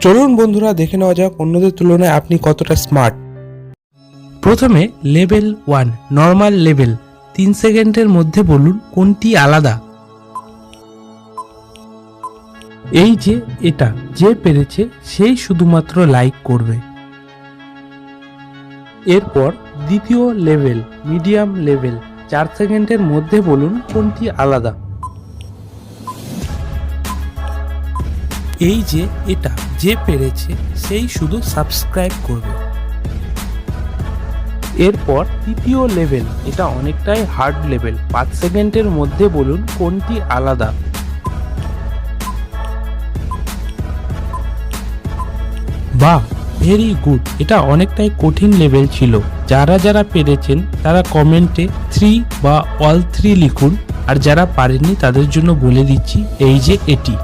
চলুন বন্ধুরা দেখে নেওয়া যাক অন্যদের তুলনায় আপনি কতটা স্মার্ট। প্রথমে লেভেল 1 নর্মাল লেভেল, 3 সেকেন্ডের মধ্যে বলুন কোনটি আলাদা। এই যে এটা যে পেরেছে সেই শুধুমাত্র লাইক করবে। এরপর দ্বিতীয় লেভেল মিডিয়াম লেভেল, 4 সেকেন্ডের মধ্যে বলুন কোনটি আলাদা। এই যে এটা যে পেরেছে সেই শুধু সাবস্ক্রাইব করবে। এরপর তৃতীয় লেভেল, এটা অনেকটাই হার্ড লেভেল, 5 সেকেন্ডের মধ্যে বলুন কোনটি আলাদা। বাহ, ভেরি গুড। এটা অনেকটাই কঠিন লেভেল ছিল। যারা যারা পেরেছেন তারা কমেন্টে 3 বা অল 3 লিখুন, আর যারা পারেননি তাদের জন্য বলে দিচ্ছি এই যে এটি।